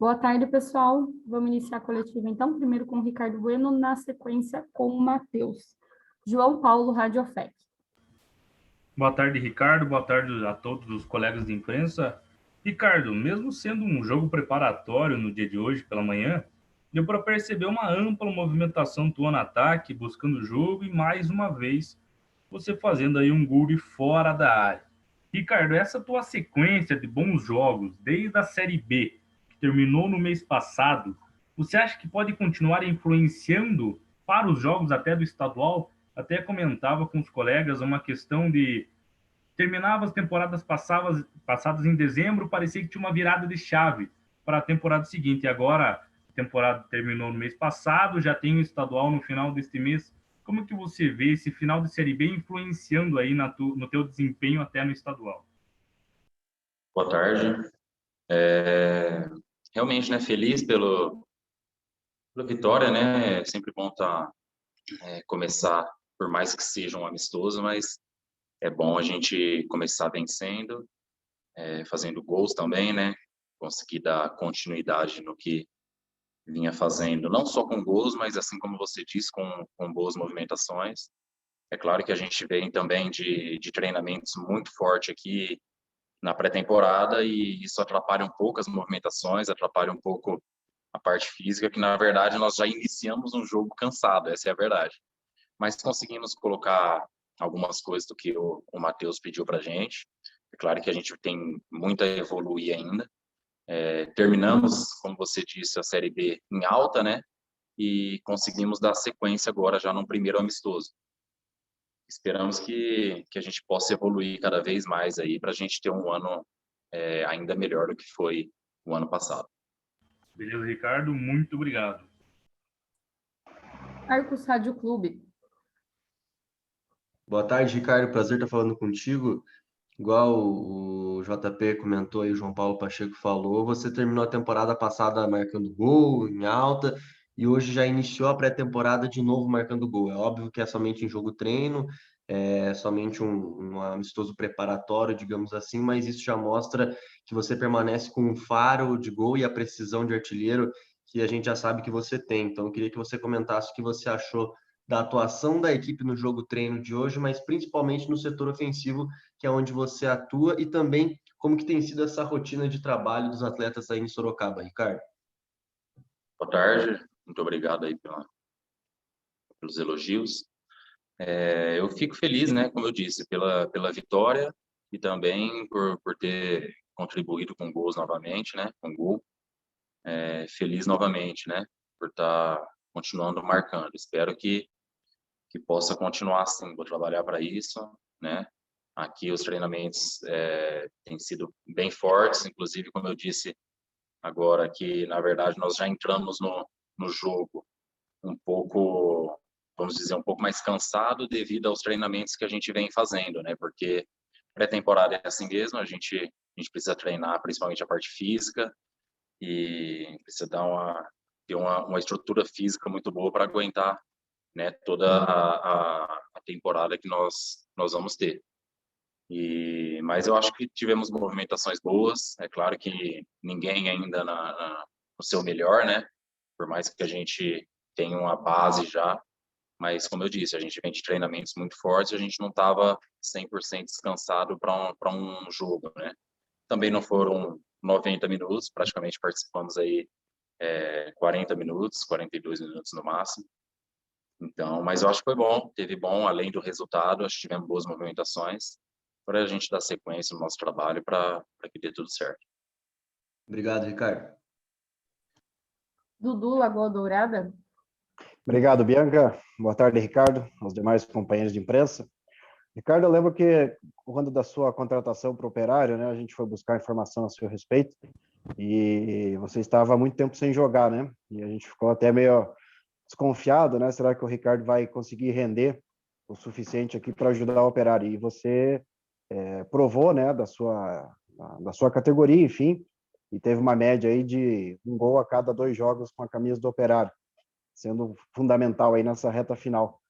Boa tarde, pessoal. Vamos iniciar a coletiva, então, primeiro com o Ricardo Bueno, na sequência com o Matheus. João Paulo, Rádio OFEC. Boa tarde, Ricardo. Boa tarde a todos os colegas de imprensa. Ricardo, mesmo sendo um jogo preparatório no dia de hoje, pela manhã, deu para perceber uma ampla movimentação tua no ataque, buscando o jogo e, mais uma vez, você fazendo aí um gol de fora da área. Ricardo, essa tua sequência de bons jogos, desde a Série B, que terminou no mês passado, você acha que pode continuar influenciando para os jogos até do estadual? Até comentava com os colegas uma questão de terminava as temporadas passadas em dezembro, parecia que tinha uma virada de chave para a temporada seguinte. E agora a temporada terminou no mês passado, já tem o estadual no final deste mês. Como que você vê esse final de Série B influenciando aí no teu desempenho até no estadual? Boa tarde. Realmente, né, feliz pela vitória, né? É sempre bom começar, por mais que seja um amistoso, mas é bom a gente começar vencendo, fazendo gols também, né? Conseguir dar continuidade no que vinha fazendo, não só com gols, mas assim como você disse, com boas movimentações. É claro que a gente vem também de treinamentos muito forte aqui na pré-temporada e isso atrapalha um pouco as movimentações, atrapalha um pouco a parte física, que na verdade nós já iniciamos um jogo cansado, essa é a verdade. Mas conseguimos colocar algumas coisas do que o Matheus pediu para a gente. É claro que a gente tem muito a evoluir ainda. Terminamos, como você disse, a Série B em alta, né? E conseguimos dar sequência agora já no primeiro amistoso. Esperamos que a gente possa evoluir cada vez mais aí para a gente ter um ano ainda melhor do que foi o ano passado. Beleza, Ricardo, muito obrigado. Arcos Rádio Clube. Boa tarde, Ricardo. Prazer estar falando contigo. Igual o JP comentou aí, o João Paulo Pacheco falou, você terminou a temporada passada marcando gol em alta e hoje já iniciou a pré-temporada de novo marcando gol. É óbvio que é somente em jogo treino, é somente um amistoso preparatório, digamos assim, mas isso já mostra que você permanece com um faro de gol e a precisão de artilheiro que a gente já sabe que você tem. Então, eu queria que você comentasse o que você achou da atuação da equipe no jogo treino de hoje, mas principalmente no setor ofensivo, que é onde você atua, e também como que tem sido essa rotina de trabalho dos atletas aí em Sorocaba, Ricardo. Boa tarde, muito obrigado aí pelos elogios. Eu fico feliz, né, como eu disse, pela vitória e também por ter contribuído com gols novamente, né, com gol. Feliz novamente, né, por estar continuando marcando. Espero que possa continuar assim. Vou trabalhar para isso, né. Aqui os treinamentos têm sido bem fortes, inclusive, como eu disse agora, que na verdade nós já entramos no jogo um pouco, vamos dizer, um pouco mais cansado devido aos treinamentos que a gente vem fazendo, né? Porque pré-temporada é assim mesmo, a gente precisa treinar principalmente a parte física e precisa ter uma estrutura física muito boa para aguentar, né, toda a temporada que nós vamos ter. Mas eu acho que tivemos movimentações boas. É claro que ninguém ainda no seu melhor, né? Por mais que a gente tenha uma base já, mas como eu disse, a gente vem de treinamentos muito fortes, a gente não estava 100% descansado para um jogo, né? Também não foram 90 minutos, praticamente participamos aí 40 minutos, 42 minutos no máximo. Então, mas eu acho que foi bom, teve bom, além do resultado, acho que tivemos boas movimentações para a gente dar sequência no nosso trabalho para que dê tudo certo. Obrigado, Ricardo. Dudu, Lagoa Dourada. Obrigado, Bianca. Boa tarde, Ricardo, aos demais companheiros de imprensa. Ricardo, eu lembro que quando da sua contratação para o Operário, né, a gente foi buscar informação a seu respeito e você estava há muito tempo sem jogar, né? E a gente ficou até meio desconfiado, né? Será que o Ricardo vai conseguir render o suficiente aqui para ajudar o Operário? E você provou, né, da sua categoria, enfim, e teve uma média aí de um gol a cada 2 jogos com a camisa do Operário, sendo fundamental aí nessa reta final.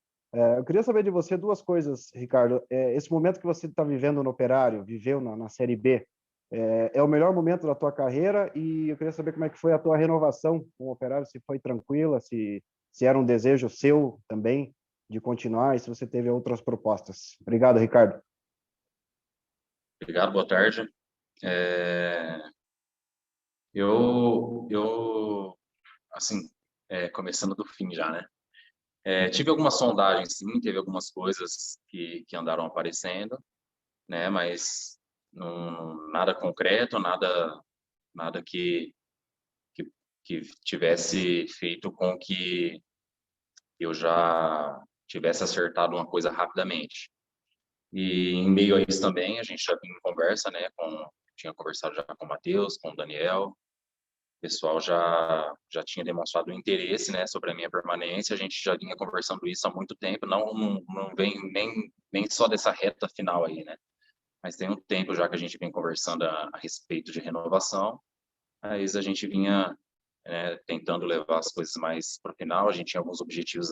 Eu queria saber de você 2 coisas, Ricardo. Esse momento que você está vivendo no Operário, viveu na Série B, É o melhor momento da tua carreira e eu queria saber como é que foi a tua renovação com o Operário, se foi tranquila, se era um desejo seu também de continuar e se você teve outras propostas. Obrigado, Ricardo. Obrigado, boa tarde. Eu assim, começando do fim já, né? Tive algumas sondagens, sim, teve algumas coisas que andaram aparecendo, né? Mas nada concreto, nada que, que tivesse feito com que eu já tivesse acertado uma coisa rapidamente. E em meio a isso também, a gente já vinha em conversa, né? Tinha conversado já com o Matheus, com o Daniel. O pessoal já tinha demonstrado interesse, né, sobre a minha permanência. A gente já vinha conversando isso há muito tempo. Não vem nem só dessa reta final aí, né? Mas tem um tempo já que a gente vem conversando a respeito de renovação. Mas a gente vinha tentando levar as coisas mais para o final. A gente tinha alguns objetivos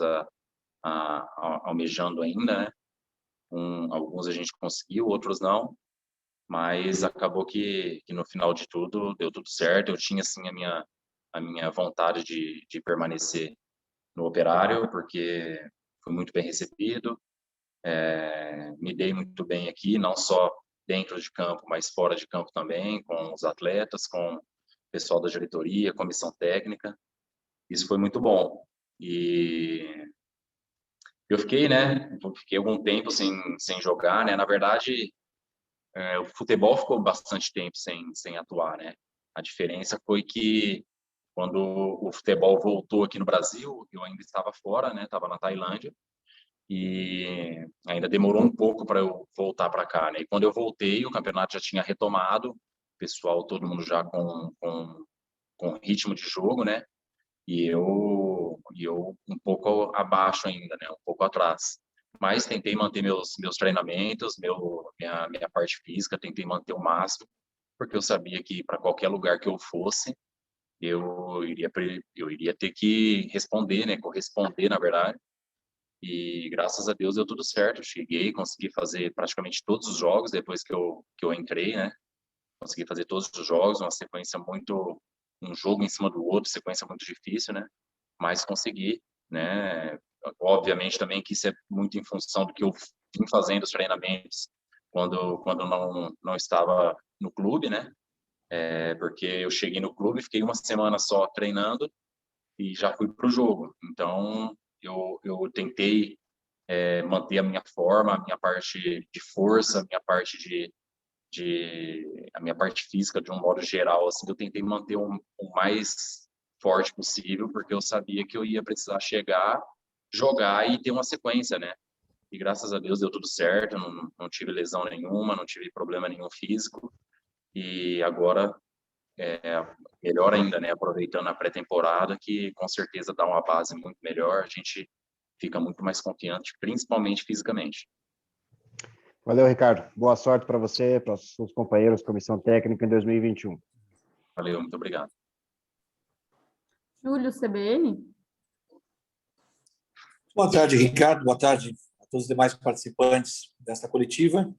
almejando ainda, né? Alguns a gente conseguiu, outros não. Mas acabou que no final de tudo deu tudo certo. Eu tinha assim a minha vontade de permanecer no Operário, porque fui muito bem recebido, me dei muito bem aqui, não só dentro de campo, mas fora de campo também, com os atletas, com o pessoal da diretoria, comissão técnica. Isso foi muito bom. E eu fiquei algum tempo sem jogar, né? Na verdade, o futebol ficou bastante tempo sem atuar, né? A diferença foi que quando o futebol voltou aqui no Brasil, eu ainda estava fora, né? Estava na Tailândia e ainda demorou um pouco para eu voltar para cá, né? E quando eu voltei, o campeonato já tinha retomado, o pessoal, todo mundo já com ritmo de jogo, né? E eu um pouco abaixo ainda, né? Um pouco atrás. Mas tentei manter meus treinamentos, minha parte física, tentei manter o máximo, porque eu sabia que para qualquer lugar que eu fosse, eu iria ter que responder, né? Corresponder, na verdade. E graças a Deus deu tudo certo. Eu cheguei, consegui fazer praticamente todos os jogos depois que eu entrei, né? Consegui fazer todos os jogos, uma sequência muito, um jogo em cima do outro, sequência muito difícil, né? Mas consegui, né? Obviamente também que isso é muito em função do que eu vim fazendo os treinamentos quando não estava no clube, né? Porque eu cheguei no clube, fiquei uma semana só treinando e já fui para o jogo. Então eu tentei manter a minha forma, a minha parte de força, a minha parte física de um modo geral, assim, eu tentei manter o mais forte possível, porque eu sabia que eu ia precisar chegar, jogar e ter uma sequência, né? E graças a Deus deu tudo certo, não tive lesão nenhuma, não tive problema nenhum físico. E agora, melhor ainda, né? Aproveitando a pré-temporada, que com certeza dá uma base muito melhor, a gente fica muito mais confiante, principalmente fisicamente. Valeu, Ricardo. Boa sorte para você, para os seus companheiros, comissão técnica em 2021. Valeu, muito obrigado. Júlio, CBN? Boa tarde, Ricardo. Boa tarde a todos os demais participantes desta coletiva.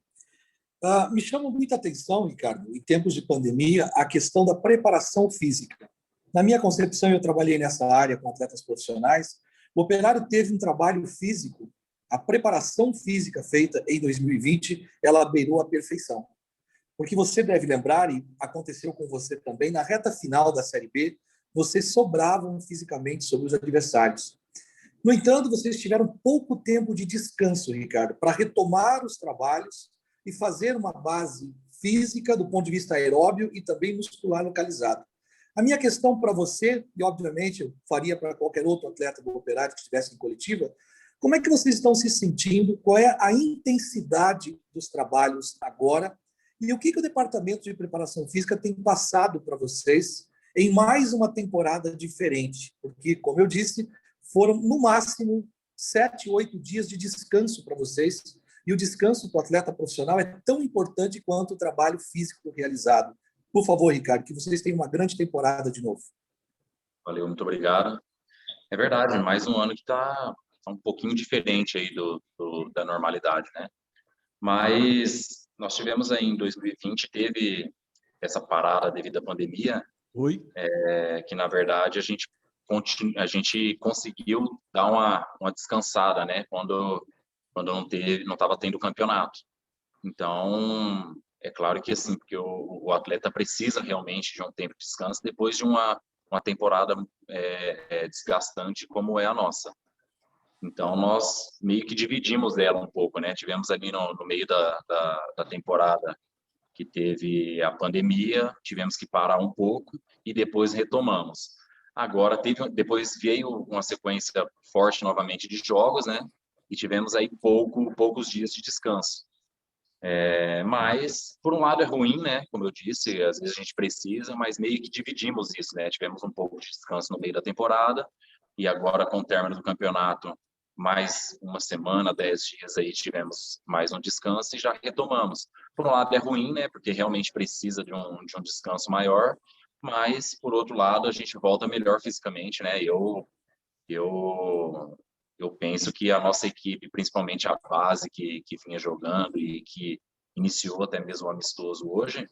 Me chama muita atenção, Ricardo, em tempos de pandemia, a questão da preparação física. Na minha concepção, eu trabalhei nessa área com atletas profissionais. O Operário teve um trabalho físico, a preparação física feita em 2020, ela beirou a perfeição. Porque você deve lembrar, e aconteceu com você também, na reta final da Série B, vocês sobravam fisicamente sobre os adversários. No entanto, vocês tiveram pouco tempo de descanso, Ricardo, para retomar os trabalhos e fazer uma base física do ponto de vista aeróbio e também muscular localizado. A minha questão para você, e obviamente eu faria para qualquer outro atleta do Operário que estivesse em coletiva, como é que vocês estão se sentindo? Qual é a intensidade dos trabalhos agora? E o que o Departamento de Preparação Física tem passado para vocês em mais uma temporada diferente? Porque, como eu disse, foram, no máximo, 7, 8 dias de descanso para vocês. E o descanso do atleta profissional é tão importante quanto o trabalho físico realizado. Por favor, Ricardo, que vocês tenham uma grande temporada de novo. Valeu, muito obrigado. É verdade, mais um ano que está um pouquinho diferente aí da normalidade, né? Mas nós tivemos aí em 2020, teve essa parada devido à pandemia, Oi? que na verdade a gente conseguiu dar uma descansada, né? Quando não estava tendo campeonato. Então, é claro que assim, porque o atleta precisa realmente de um tempo de descanso depois de uma temporada desgastante como é a nossa. Então, nós meio que dividimos ela um pouco, né? Tivemos ali no meio da temporada que teve a pandemia, tivemos que parar um pouco e depois retomamos. Agora, depois veio uma sequência forte novamente de jogos, né? E tivemos aí poucos dias de descanso. Mas, por um lado, é ruim, né? Como eu disse, às vezes a gente precisa, mas meio que dividimos isso, né? Tivemos um pouco de descanso no meio da temporada e agora, com o término do campeonato, mais uma semana, 10 dias aí, tivemos mais um descanso e já retomamos. Por um lado, é ruim, né? Porque realmente precisa de um descanso maior, mas, por outro lado, a gente volta melhor fisicamente, né? Eu, eu penso que a nossa equipe, principalmente a base que vinha jogando e que iniciou até mesmo o amistoso hoje,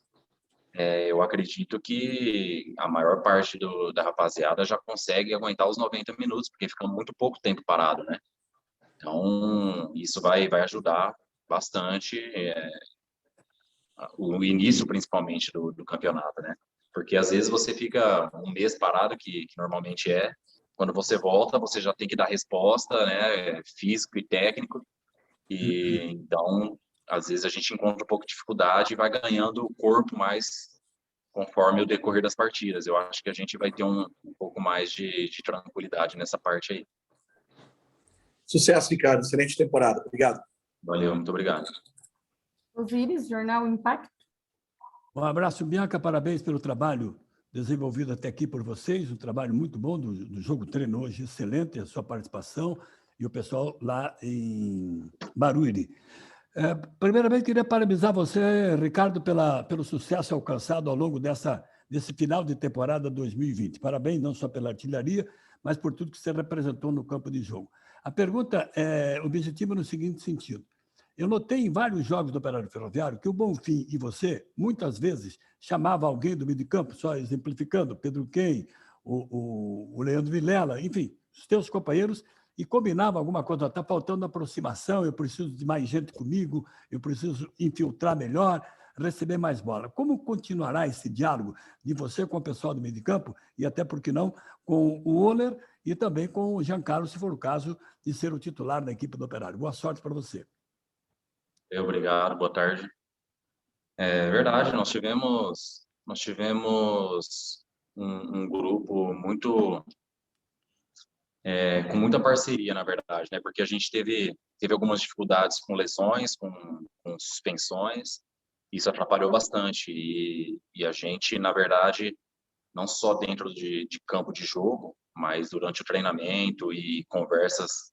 eu acredito que a maior parte da rapaziada já consegue aguentar os 90 minutos, porque fica muito pouco tempo parado, né? Então, isso vai ajudar bastante o início, principalmente, do campeonato, né? Porque às vezes você fica um mês parado, que normalmente quando você volta, você já tem que dar resposta, né? Físico e técnico, e então, às vezes a gente encontra um pouco de dificuldade e vai ganhando o corpo mais conforme o decorrer das partidas. Eu acho que a gente vai ter um pouco mais de tranquilidade nessa parte aí. Sucesso, Ricardo. Excelente temporada. Obrigado. Valeu, muito obrigado. Osíris, Jornal Impacto. Um abraço, Bianca, parabéns pelo trabalho desenvolvido até aqui por vocês, um trabalho muito bom do Jogo Treino hoje, excelente a sua participação e o pessoal lá em Barueri. Primeiramente, queria parabenizar você, Ricardo, pelo sucesso alcançado ao longo desse final de temporada 2020. Parabéns não só pela artilharia, mas por tudo que você representou no campo de jogo. A pergunta é objetiva no seguinte sentido. Eu notei em vários jogos do Operário Ferroviário que o Bonfim e você, muitas vezes, chamava alguém do meio de campo, só exemplificando, Pedro Quem, o Leandro Vilela, enfim, os teus companheiros, e combinava alguma coisa, está faltando aproximação, eu preciso de mais gente comigo, eu preciso infiltrar melhor, receber mais bola. Como continuará esse diálogo de você com o pessoal do meio de campo e até, por que não, com o Oler e também com o Giancarlo, se for o caso de ser o titular da equipe do Operário? Boa sorte para você. Obrigado, boa tarde. É verdade, nós tivemos um grupo muito com muita parceria, na verdade, né? Porque a gente teve algumas dificuldades com lesões, com suspensões, isso atrapalhou bastante e a gente, na verdade, não só dentro de campo de jogo, mas durante o treinamento e conversas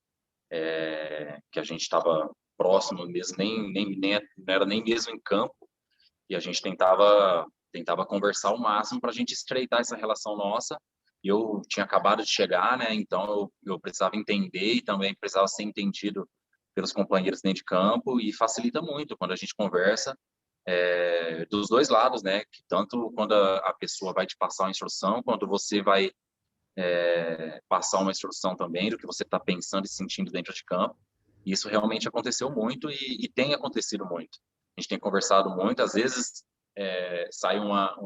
que a gente estava próximo mesmo, não era nem mesmo em campo, e a gente tentava conversar ao máximo para a gente estreitar essa relação nossa. E eu tinha acabado de chegar, né? Então eu precisava entender e também precisava ser entendido pelos companheiros dentro de campo e facilita muito quando a gente conversa dos dois lados, né? Que tanto quando a pessoa vai te passar uma instrução, quando você vai passar uma instrução também do que você está pensando e sentindo dentro de campo. Isso realmente aconteceu muito e tem acontecido muito. A gente tem conversado muito, às vezes sai uma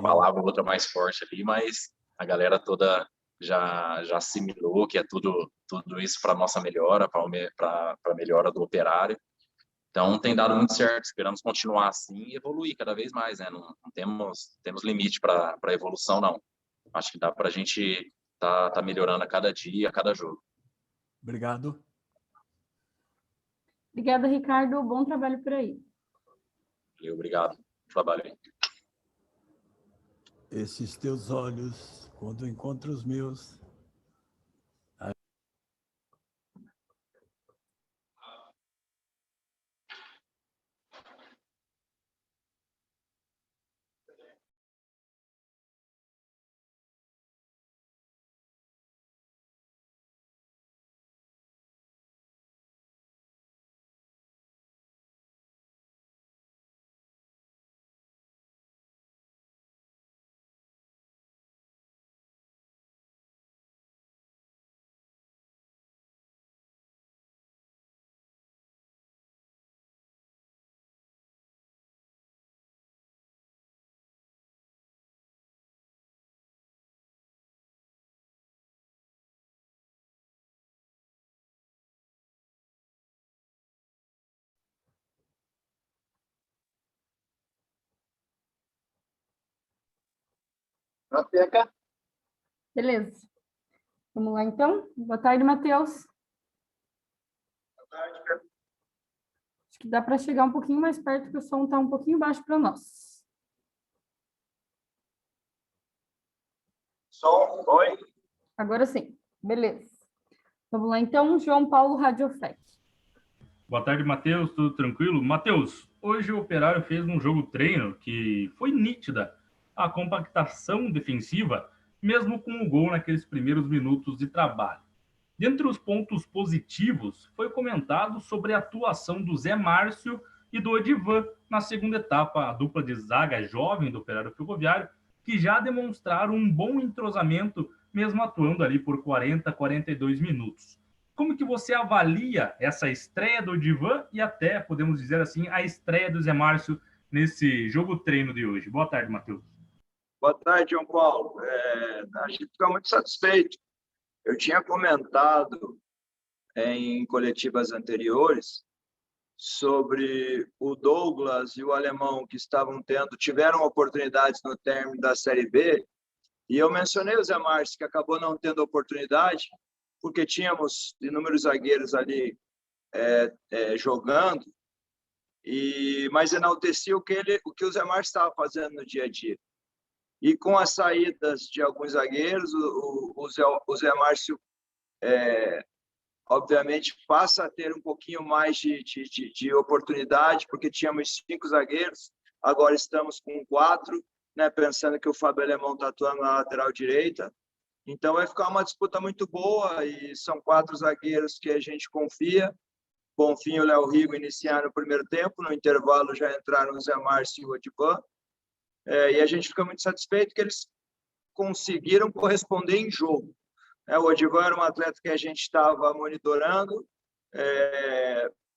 palavra ou outra mais forte ali, mas a galera toda já assimilou que é tudo isso para nossa melhora, para a melhora do operário. Então tem dado muito certo, esperamos continuar assim e evoluir cada vez mais, né? Não temos limite para a evolução, não. Acho que dá para a gente tá melhorando a cada dia, a cada jogo. Obrigado. Obrigada, Ricardo. Bom trabalho por aí. Obrigado. Trabalho aí. Esses teus olhos, quando encontro os meus, Peca. Beleza. Vamos lá, então. Boa tarde, Matheus. Boa tarde, Pedro. Acho que dá para chegar um pouquinho mais perto, porque o som está um pouquinho baixo para nós. Som, oi. Agora sim. Beleza. Vamos lá, então. João Paulo Radiofet. Boa tarde, Matheus. Tudo tranquilo? Matheus, hoje o Operário fez um jogo treino que foi nítida a compactação defensiva, mesmo com o gol naqueles primeiros minutos de trabalho. Dentre os pontos positivos, foi comentado sobre a atuação do Zé Márcio e do Odivan na segunda etapa, a dupla de zaga jovem do Operário Ferroviário, que já demonstraram um bom entrosamento, mesmo atuando ali por 40, 42 minutos. Como que você avalia essa estreia do Odivan e até, podemos dizer assim, a estreia do Zé Márcio nesse jogo treino de hoje? Boa tarde, Matheus. Boa tarde, João Paulo. A gente fica muito satisfeito. Eu tinha comentado em coletivas anteriores sobre o Douglas e o Alemão que tiveram oportunidades no término da Série B, e eu mencionei o Zé Márcio, que acabou não tendo oportunidade, porque tínhamos inúmeros zagueiros ali jogando, mas enalteci o que o Zé Márcio estava fazendo no dia a dia. E com as saídas de alguns zagueiros, o Zé Márcio, obviamente, passa a ter um pouquinho mais de oportunidade, porque tínhamos 5 zagueiros, agora estamos com 4, né, pensando que o Fábio Alemão está atuando na lateral direita. Então, vai ficar uma disputa muito boa, e são 4 zagueiros que a gente confia. Bonfim e o Léo Rigo iniciaram no primeiro tempo, no intervalo já entraram o Zé Márcio e o Odivan. E a gente fica muito satisfeito que eles conseguiram corresponder em jogo. O Odivan era um atleta que a gente estava monitorando,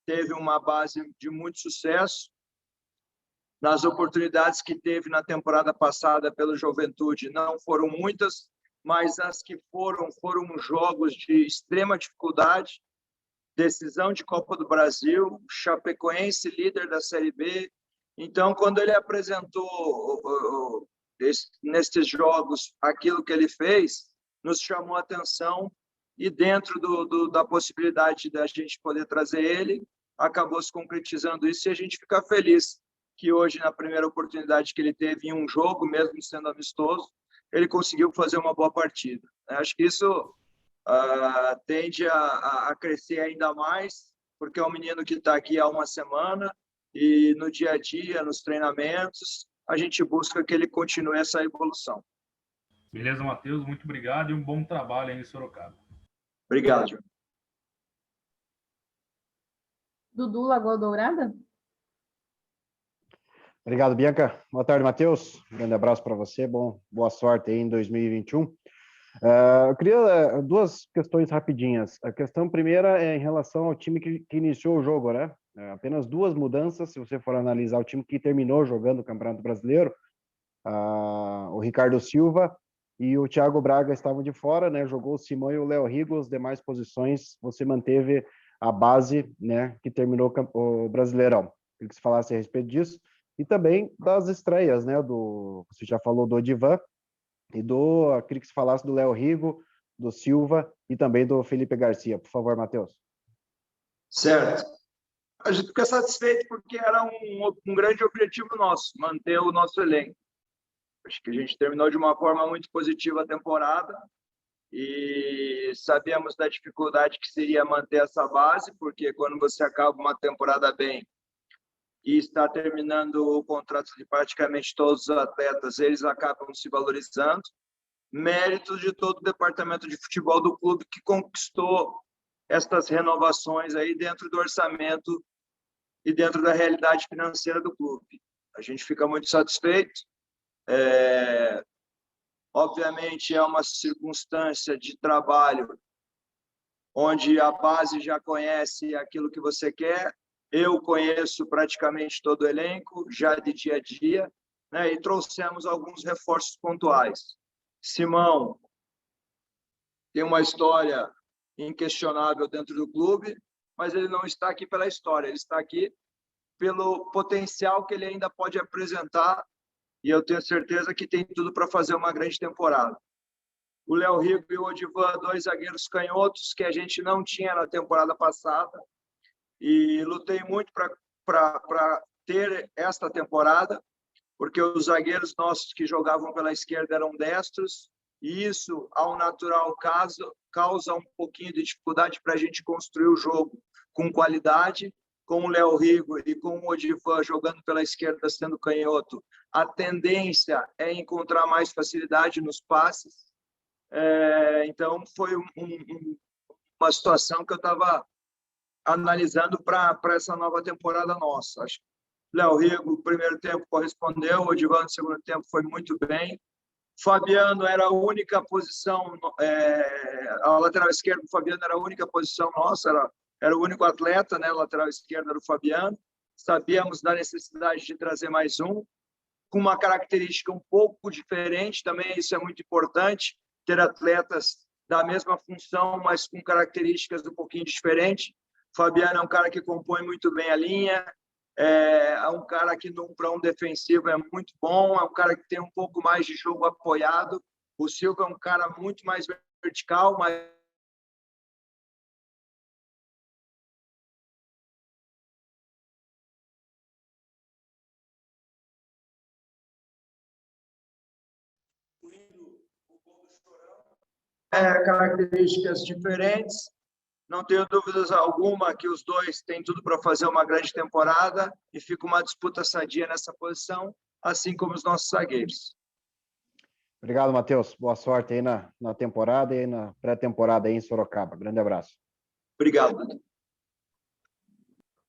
teve uma base de muito sucesso. Nas oportunidades que teve na temporada passada pelo Juventude, não foram muitas, mas as que foram jogos de extrema dificuldade, decisão de Copa do Brasil, Chapecoense, líder da Série B. Então, quando ele apresentou nestes jogos aquilo que ele fez, nos chamou a atenção, e dentro da possibilidade da gente poder trazer ele, acabou se concretizando isso, e a gente fica feliz que hoje, na primeira oportunidade que ele teve em um jogo, mesmo sendo amistoso, ele conseguiu fazer uma boa partida. Acho que isso tende a crescer ainda mais, porque é um menino que está aqui há uma semana, e no dia a dia, nos treinamentos, a gente busca que ele continue essa evolução. Beleza, Matheus, muito obrigado e um bom trabalho aí em Sorocaba. Obrigado, João. Dudu, Lagoa Dourada. Obrigado, Bianca. Boa tarde, Matheus. Um grande abraço para você. Boa sorte aí em 2021. Eu queria 2 questões rapidinhas. A questão primeira é em relação ao time que iniciou o jogo, né? Apenas 2 mudanças, se você for analisar o time que terminou jogando o Campeonato Brasileiro. O Ricardo Silva e o Thiago Braga estavam de fora, né? Jogou o Simão e o Léo Rigo, as demais posições você manteve a base, né? Que terminou o Brasileirão. Queria que você falasse a respeito disso. E também das estreias, né? Você já falou do Odivan, e queria que você falasse do Léo Rigo, do Silva e também do Felipe Garcia. Por favor, Matheus. Certo. A gente fica satisfeito porque era um grande objetivo nosso, manter o nosso elenco. Acho que a gente terminou de uma forma muito positiva a temporada, e sabíamos da dificuldade que seria manter essa base, porque quando você acaba uma temporada bem e está terminando o contrato de praticamente todos os atletas, eles acabam se valorizando. Méritos de todo o departamento de futebol do clube, que conquistou estas renovações aí dentro do orçamento e dentro da realidade financeira do clube. A gente fica muito satisfeito. Obviamente, é uma circunstância de trabalho onde a base já conhece aquilo que você quer. Eu conheço praticamente todo o elenco, já de dia a dia, né? E trouxemos alguns reforços pontuais. Simão tem uma história inquestionável dentro do clube, mas ele não está aqui pela história, ele está aqui pelo potencial que ele ainda pode apresentar, e eu tenho certeza que tem tudo para fazer uma grande temporada. O Léo Rigo e o Odivan, 2 zagueiros canhotos que a gente não tinha na temporada passada, e lutei muito para ter esta temporada, porque os zagueiros nossos que jogavam pela esquerda eram destros, e isso, ao natural, causa um pouquinho de dificuldade para a gente construir o jogo com qualidade. Com o Léo Rigo e com o Odivan jogando pela esquerda, sendo canhoto, a tendência é encontrar mais facilidade nos passes. Então, foi uma situação que eu estava analisando para essa nova temporada nossa. Acho que o Léo Rigo, no primeiro tempo, correspondeu, o Odivan, no segundo tempo, foi muito bem. Fabiano era a única posição, a lateral esquerda do Fabiano era a única posição nossa, era o único atleta, né? Lateral esquerda era o Fabiano. Sabíamos da necessidade de trazer mais um, com uma característica um pouco diferente também, isso é muito importante, ter atletas da mesma função, mas com características um pouquinho diferentes. Fabiano é um cara que compõe muito bem a linha, é um cara que para um defensivo é muito bom, é um cara que tem um pouco mais de jogo apoiado. O Silva é um cara muito mais vertical, mas características diferentes. Não tenho dúvidas alguma que os dois têm tudo para fazer uma grande temporada e fica uma disputa sadia nessa posição, assim como os nossos zagueiros. Obrigado, Matheus. Boa sorte aí na temporada e na pré-temporada aí em Sorocaba. Grande abraço. Obrigado.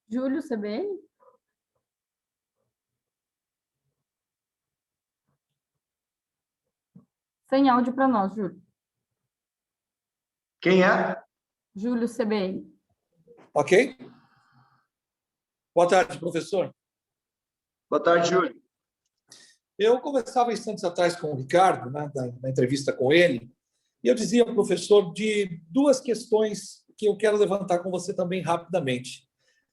Júlio, CBN? Sem áudio para nós, Júlio. Quem é? Júlio, CBN. Ok? Boa tarde, professor. Boa tarde, Júlio. Eu conversava instantes atrás com o Ricardo, né, na entrevista com ele, e eu dizia ao professor de 2 questões que eu quero levantar com você também rapidamente.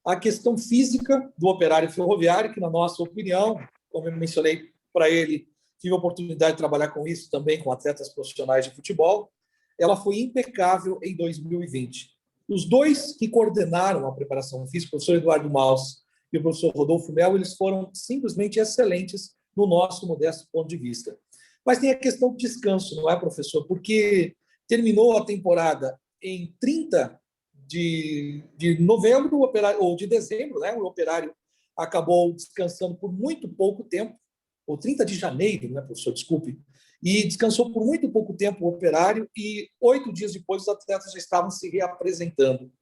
A questão física do operário ferroviário, que, na nossa opinião, como eu mencionei para ele, tive a oportunidade de trabalhar com isso também, com atletas profissionais de futebol, ela foi impecável em 2020. Os 2 que coordenaram a preparação física, o professor Eduardo Maus e o professor Rodolfo Mel, eles foram simplesmente excelentes no nosso modesto ponto de vista. Mas tem a questão do descanso, não é, professor? Porque terminou a temporada em 30 de novembro, ou de dezembro, né? O operário acabou descansando por muito pouco tempo, ou 30 de janeiro, né, professor? Desculpe. E descansou por muito pouco tempo o operário e 8 dias depois os atletas já estavam se reapresentando.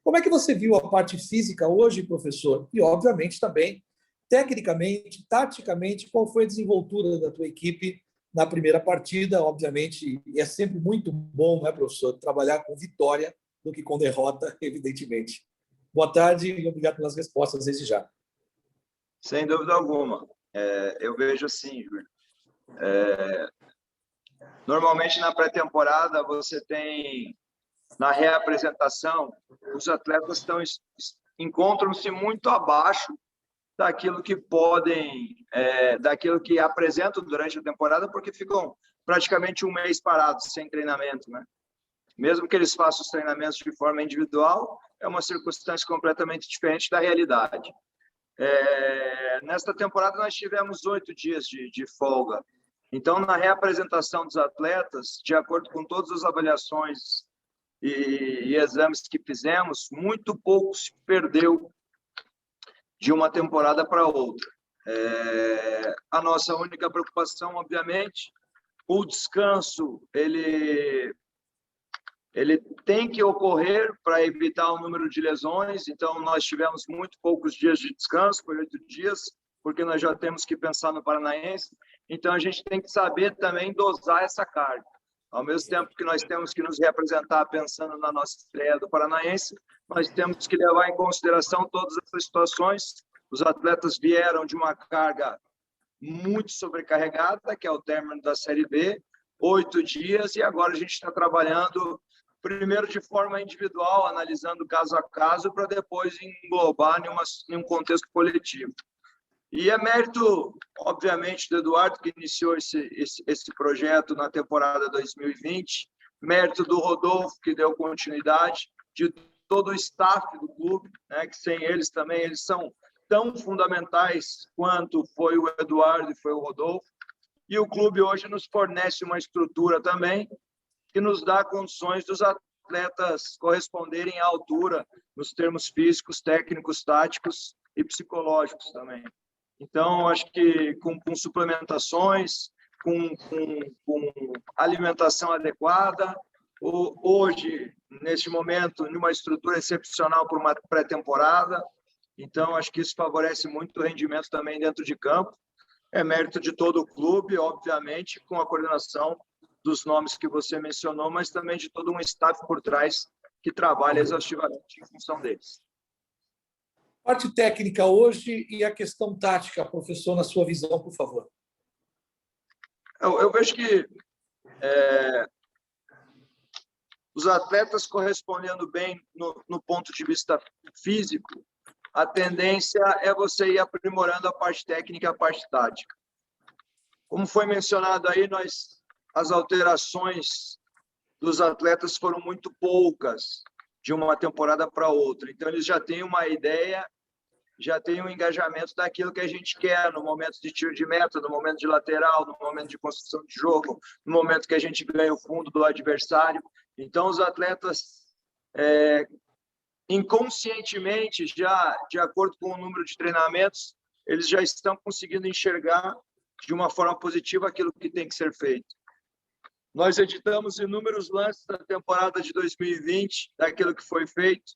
Como é que você viu a parte física hoje, professor? E, obviamente, também, tecnicamente, taticamente, qual foi a desenvoltura da tua equipe na primeira partida? Obviamente, é sempre muito bom, né, professor, trabalhar com vitória do que com derrota, evidentemente. Boa tarde e obrigado pelas respostas desde já. Sem dúvida alguma. Eu vejo assim, Júlio. Normalmente, na pré-temporada, você tem, na reapresentação, os atletas encontram-se muito abaixo daquilo que podem, daquilo que apresentam durante a temporada, porque ficam praticamente um mês parados, sem treinamento, né? Mesmo que eles façam os treinamentos de forma individual, é uma circunstância completamente diferente da realidade. Nesta temporada, nós tivemos 8 dias de folga. Então, na reapresentação dos atletas, de acordo com todas as avaliações e exames que fizemos, muito pouco se perdeu de uma temporada para outra. A nossa única preocupação, obviamente, o descanso, ele tem que ocorrer para evitar o número de lesões. Então, nós tivemos muito poucos dias de descanso, foi 8 dias, porque nós já temos que pensar no Paranaense. Então, a gente tem que saber também dosar essa carga. Ao mesmo tempo que nós temos que nos representar pensando na nossa estreia do Paranaense, nós temos que levar em consideração todas essas situações. Os atletas vieram de uma carga muito sobrecarregada, que é o término da Série B, 8 dias, e agora a gente está trabalhando primeiro de forma individual, analisando caso a caso, para depois englobar em um contexto coletivo. E é mérito, obviamente, do Eduardo, que iniciou esse projeto na temporada 2020, mérito do Rodolfo, que deu continuidade, de todo o staff do clube, né, que sem eles também, eles são tão fundamentais quanto foi o Eduardo e foi o Rodolfo. E o clube hoje nos fornece uma estrutura também que nos dá condições dos atletas corresponderem à altura nos termos físicos, técnicos, táticos e psicológicos também. Então, acho que com suplementações, com alimentação adequada, hoje, neste momento, numa estrutura excepcional para uma pré-temporada, então, acho que isso favorece muito o rendimento também dentro de campo. É mérito de todo o clube, obviamente, com a coordenação dos nomes que você mencionou, mas também de todo um staff por trás que trabalha exaustivamente em função deles. Parte técnica hoje e a questão tática, professor, na sua visão, por favor. Eu vejo que os atletas correspondendo bem no ponto de vista físico, a tendência é você ir aprimorando a parte técnica e a parte tática. Como foi mencionado aí, as alterações dos atletas foram muito poucas de uma temporada para outra. Então, eles já têm uma ideia, já têm um engajamento daquilo que a gente quer no momento de tiro de meta, no momento de lateral, no momento de construção de jogo, no momento que a gente ganha o fundo do adversário. Então, os atletas, inconscientemente, já de acordo com o número de treinamentos, eles já estão conseguindo enxergar de uma forma positiva aquilo que tem que ser feito. Nós editamos inúmeros lances da temporada de 2020, daquilo que foi feito,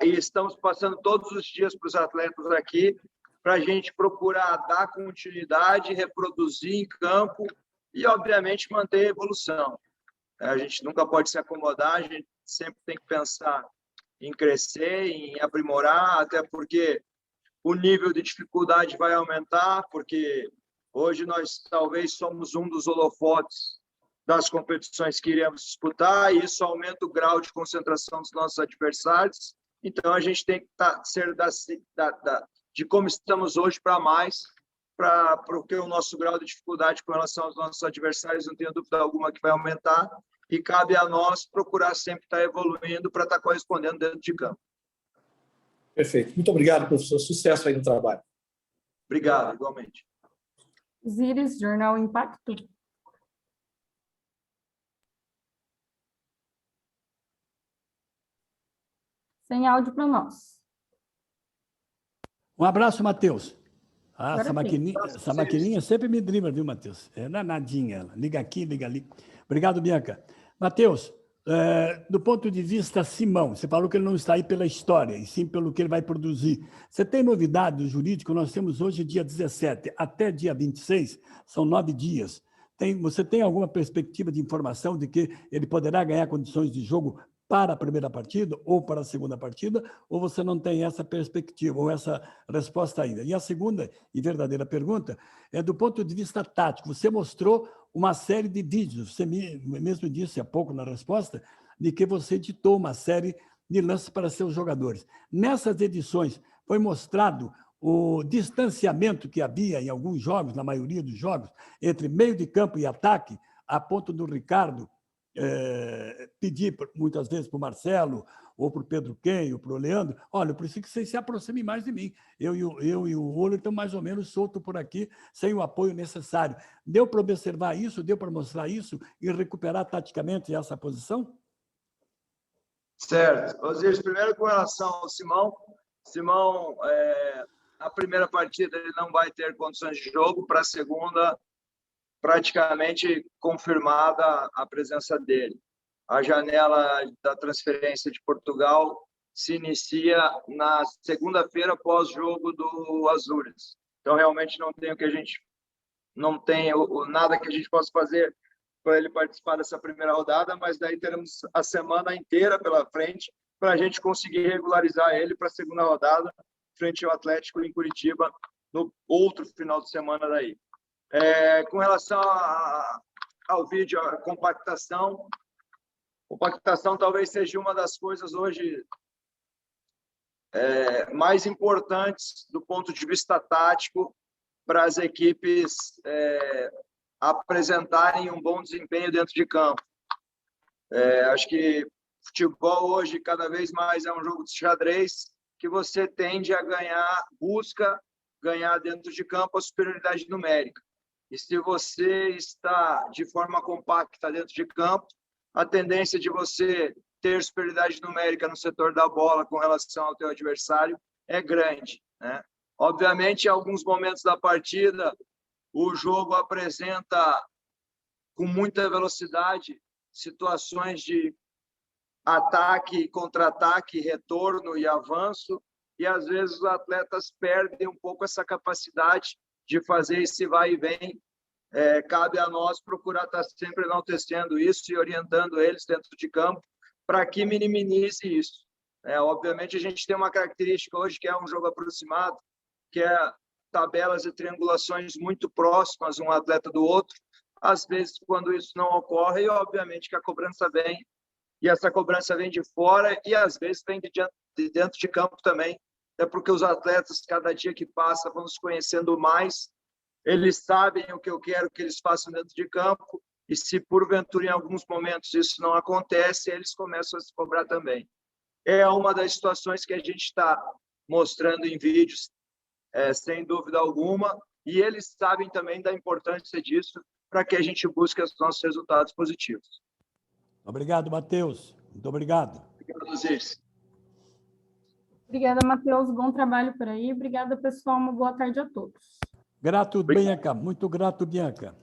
e estamos passando todos os dias para os atletas aqui, para a gente procurar dar continuidade, reproduzir em campo e, obviamente, manter a evolução. A gente nunca pode se acomodar, a gente sempre tem que pensar em crescer, em aprimorar, até porque o nível de dificuldade vai aumentar, porque hoje nós talvez somos um dos holofotes das competições que iremos disputar, e isso aumenta o grau de concentração dos nossos adversários. Então, a gente tem que ser de como estamos hoje para mais, porque o nosso grau de dificuldade com relação aos nossos adversários, não tenho dúvida alguma que vai aumentar, e cabe a nós procurar sempre estar evoluindo para estar correspondendo dentro de campo. Perfeito. Muito obrigado, professor. Sucesso aí no trabalho. Obrigado, igualmente. Osiris, Jornal Impacto. Sem áudio para nós. Um abraço, Matheus. Essa sim. maquininha sempre me dribla, viu, Matheus? É danadinha ela. Liga aqui, liga ali. Obrigado, Bianca. Matheus, do ponto de vista Simão, você falou que ele não está aí pela história, e sim pelo que ele vai produzir. Você tem novidade do jurídico? Nós temos hoje dia 17, até dia 26, são 9 dias. Você tem alguma perspectiva de informação de que ele poderá ganhar condições de jogo para a primeira partida ou para a segunda partida, ou você não tem essa perspectiva ou essa resposta ainda? E a segunda e verdadeira pergunta é do ponto de vista tático. Você mostrou uma série de vídeos, você mesmo disse há pouco na resposta, de que você editou uma série de lances para seus jogadores. Nessas edições foi mostrado o distanciamento que havia em alguns jogos, na maioria dos jogos, entre meio de campo e ataque, a ponto do Ricardo pedir muitas vezes para o Marcelo, ou para o Pedro Quem, ou para o Leandro, olha, eu preciso que vocês se aproximem mais de mim. Eu e o Olho estamos mais ou menos soltos por aqui, sem o apoio necessário. Deu para observar isso, deu para mostrar isso e recuperar taticamente essa posição? Certo. Osiris, primeiro com relação ao Simão. Simão, a primeira partida ele não vai ter condições de jogo, para a segunda praticamente confirmada a presença dele. A janela da transferência de Portugal se inicia na segunda-feira pós-jogo do Azures. Então, realmente não tem nada que a gente possa fazer para ele participar dessa primeira rodada, mas daí teremos a semana inteira pela frente para a gente conseguir regularizar ele para a segunda rodada frente ao Atlético em Curitiba no outro final de semana daí. Com relação ao vídeo, a compactação talvez seja uma das coisas hoje mais importantes do ponto de vista tático para as equipes apresentarem um bom desempenho dentro de campo. Acho que futebol hoje cada vez mais é um jogo de xadrez que você tende a ganhar, busca ganhar dentro de campo a superioridade numérica. E se você está de forma compacta dentro de campo, a tendência de você ter superioridade numérica no setor da bola com relação ao teu adversário é grande, né? Obviamente, em alguns momentos da partida, o jogo apresenta com muita velocidade situações de ataque, contra-ataque, retorno e avanço, e às vezes os atletas perdem um pouco essa capacidade de fazer esse vai e vem. Cabe a nós procurar estar sempre enaltecendo isso e orientando eles dentro de campo para que minimize isso. Obviamente, a gente tem uma característica hoje que é um jogo aproximado, que é tabelas e triangulações muito próximas um atleta do outro. Às vezes, quando isso não ocorre, obviamente que a cobrança vem, e essa cobrança vem de fora e às vezes vem de dentro de campo também, porque os atletas, cada dia que passa, vão se conhecendo mais, eles sabem o que eu quero que eles façam dentro de campo, e se porventura em alguns momentos isso não acontece, eles começam a se cobrar também. É uma das situações que a gente está mostrando em vídeos, sem dúvida alguma, e eles sabem também da importância disso para que a gente busque os nossos resultados positivos. Obrigado, Matheus. Muito obrigado. Obrigado, Osiris. Obrigada, Matheus. Bom trabalho por aí. Obrigada, pessoal. Uma boa tarde a todos. Grato, Bianca. Muito grato, Bianca.